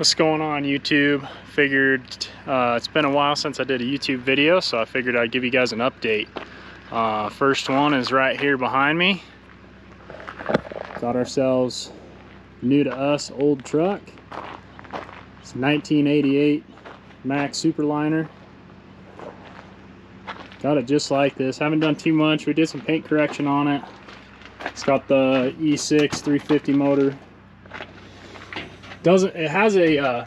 What's going on, YouTube? Figured it's been a while since I did a YouTube video, so I figured I'd give you guys an update. First one is right here behind me. Got ourselves new to us old truck. It's 1988 Mack Superliner. Got it just like this. Haven't done too much. We did some paint correction on it. It's got the E6 350 motor. It has a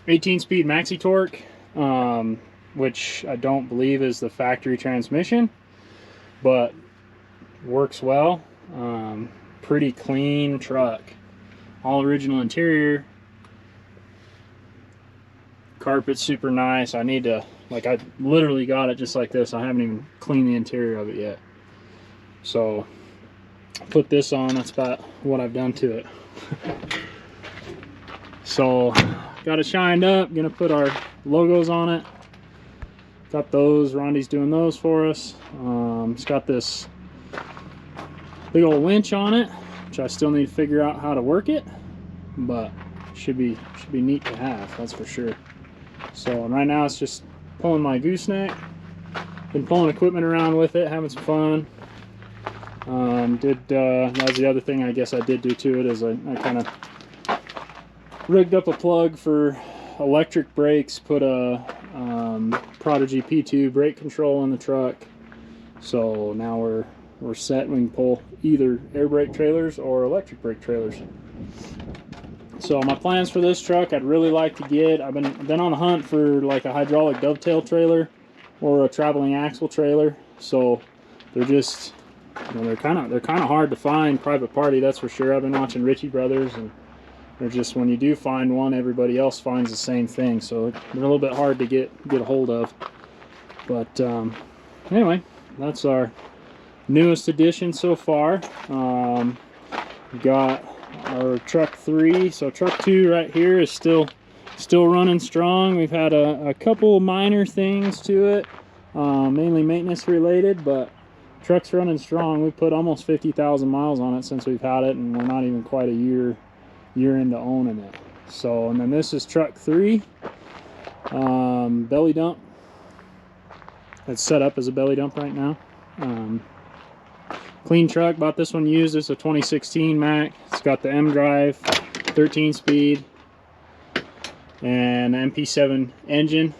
18-speed maxi torque, which I don't believe is the factory transmission, but works well. Pretty clean truck. All original interior. Carpet's super nice. I need to, I literally got it just like this. I haven't even cleaned the interior of it yet. So put this on. That's about what I've done to it. So got it shined up, gonna put our logos on it. Got those, Rondi's doing those for us. It's got this big old winch on it, which I still need to figure out how to work it, but should be neat to have, that's for sure. So right now it's just pulling my gooseneck. Been pulling equipment around with it, having some fun. That was the other thing I guess I did do to it, is I kind of rigged up a plug for electric brakes, put a Prodigy P2 brake control in the truck. So now we're set. We can pull either air brake trailers or electric brake trailers. So my plans for this truck, I'd really like to get, I've been on the hunt for like a hydraulic dovetail trailer or a traveling axle trailer. So they're just, they're kind of hard to find private party, that's for sure. I've been watching Ritchie Brothers, and they're just, when you do find one, everybody else finds the same thing, so they're a little bit hard to get a hold of. But anyway, that's our newest addition so far. We got our truck 3, so truck 2 right here is still running strong. We've had a couple minor things to it, mainly maintenance related, but truck's running strong. We put almost 50,000 miles on it since we've had it, and we're not even quite a year into owning it. So, and then this is truck 3, belly dump. It's set up as a belly dump right now. Clean truck. Bought this one used. It's a 2016 Mack. It's got the M drive, 13 speed, and MP7 engine,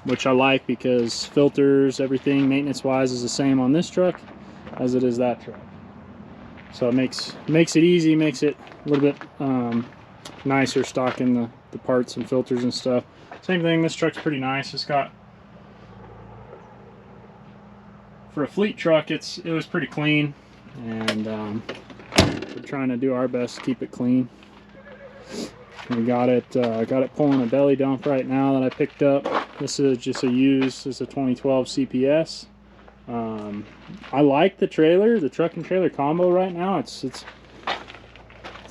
which I like because filters, everything maintenance wise is the same on this truck as it is that truck. So it makes it easy, makes it a little bit nicer stocking the parts and filters and stuff. Same thing, this truck's pretty nice. It's got, for a fleet truck, it was pretty clean, and we're trying to do our best to keep it clean. We got it pulling a belly dump right now that I picked up. This is just a used, this is a 2012 CPS. I like the trailer, the truck and trailer combo right now. It's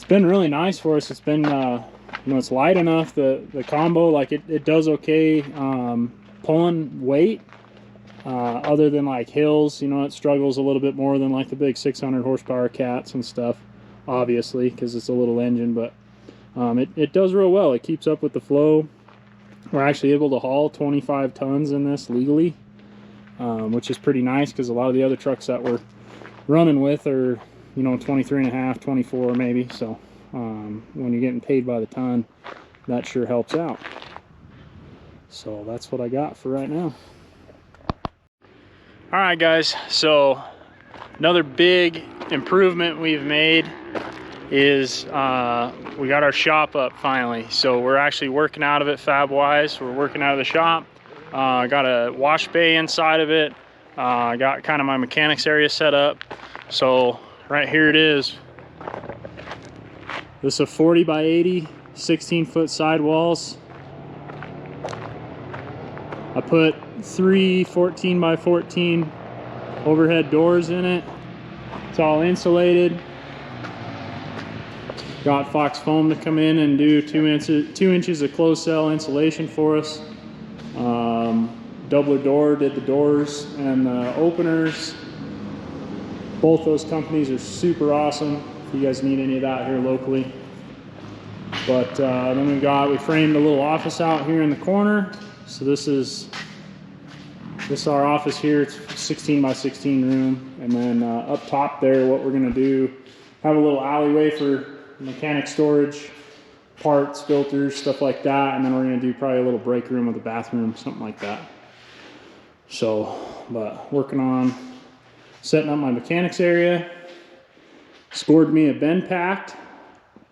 been really nice for us. It's been it's light enough, the combo, like it does okay pulling weight, other than like hills. It struggles a little bit more than like the big 600 horsepower cats and stuff, obviously, because it's a little engine, but it does real well. It keeps up with the flow. We're actually able to haul 25 tons in this legally, which is pretty nice, because a lot of the other trucks that we're running with are 23.5, 24 maybe. So when you're getting paid by the ton, that sure helps out. So that's what I got for right now. All right, guys, so another big improvement we've made is we got our shop up finally. So we're actually working out of it fab wise. We're working out of the shop. Got a wash bay inside of it. Got kind of my mechanics area set up. So right here it is. This is a 40 by 80, 16-foot sidewalls. I put 3 14 by 14 overhead doors in it. It's all insulated. Got Fox Foam to come in and do 2 inches of closed cell insulation for us. Doubler Door did the doors and the openers. Both those companies are super awesome. If you guys need any of that here locally. But then we framed a little office out here in the corner. So this is our office here. It's 16 by 16 room. And then up top there, what we're gonna do, have a little alleyway for mechanic storage, parts, filters, stuff like that. And then we're gonna do probably a little break room with a bathroom, something like that. So, but working on setting up my mechanics area. Scored me a bend packed,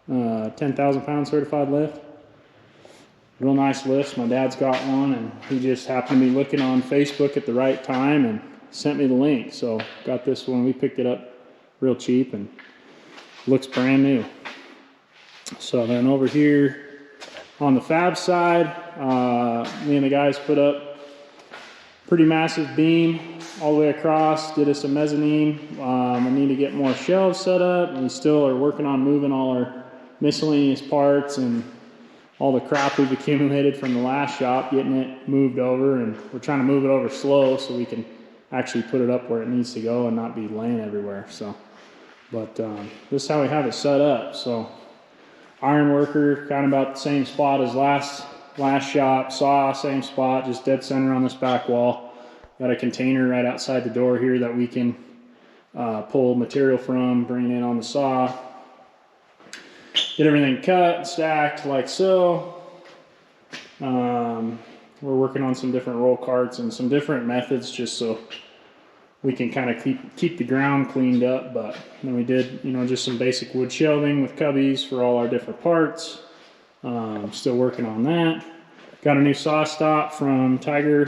10,000 pound certified lift. Real nice lifts. My dad's got one, and he just happened to be looking on Facebook at the right time and sent me the link. So got this one. We picked it up real cheap and looks brand new. So then over here on the fab side, me and the guys put up pretty massive beam all the way across, did us a mezzanine. We need to get more shelves set up. We still are working on moving all our miscellaneous parts and all the crap we've accumulated from the last shop, getting it moved over, and we're trying to move it over slow so we can actually put it up where it needs to go and not be laying everywhere. So, but this is how we have it set up. So iron worker, kind of about the same spot as last shop. Saw, same spot, just dead center on this back wall. Got a container right outside the door here that we can pull material from, bring it in on the saw. Get everything cut, stacked like so. We're working on some different roll carts and some different methods just so we can kind of keep the ground cleaned up. But then we did, you know, just some basic wood shelving with cubbies for all our different parts. Still working on that. Got a new saw stop from Tiger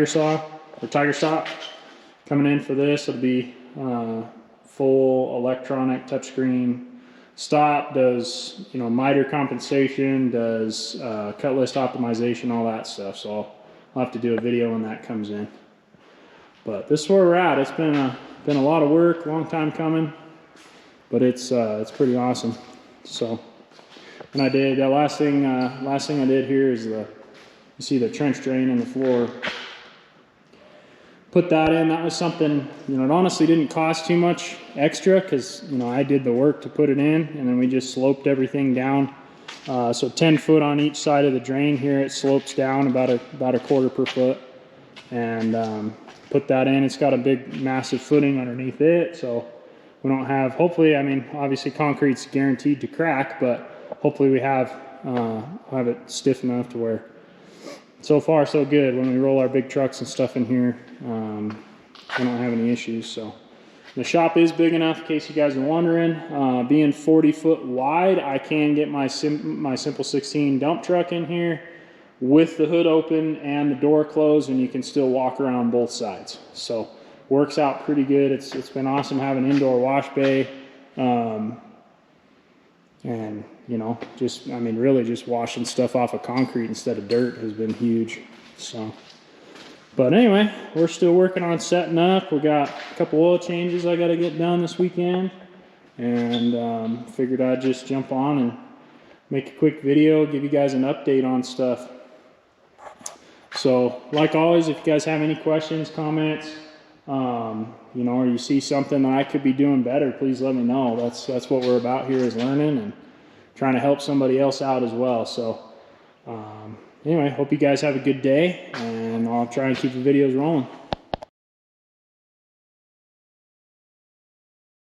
Saw or Tiger Stop coming in for this. It'll be full electronic touchscreen stop, does, you know, miter compensation, does cut list optimization, all that stuff. So I'll have to do a video when that comes in. But this is where we're at. It's been a lot of work, long time coming, but it's pretty awesome. So, and I did the last thing I did here is you see the trench drain in the floor. Put that in. That was something, you know, it honestly didn't cost too much extra because, you know, I did the work to put it in, and then we just sloped everything down. So 10 foot on each side of the drain here. It slopes down about a quarter per foot, and put that in. It's got a big, massive footing underneath it, so we don't have. Hopefully, I mean, obviously concrete's guaranteed to crack, but hopefully we have it stiff enough to where. So far, so good. When we roll our big trucks and stuff in here, we don't have any issues. So the shop is big enough, in case you guys are wondering. Being 40 foot wide, I can get my Simple 16 dump truck in here with the hood open and the door closed, and you can still walk around both sides. So works out pretty good. It's been awesome having indoor wash bay. And, you know, just, I mean, really just washing stuff off of concrete instead of dirt has been huge. So, but anyway, we're still working on setting up. We got a couple oil changes I got to get done this weekend, and figured I'd just jump on and make a quick video, give you guys an update on stuff. So, like always, if you guys have any questions, comments, you know, or you see something that I could be doing better, please let me know. That's what we're about here, is learning and trying to help somebody else out as well. So anyway, hope you guys have a good day, and I'll try and keep the videos rolling.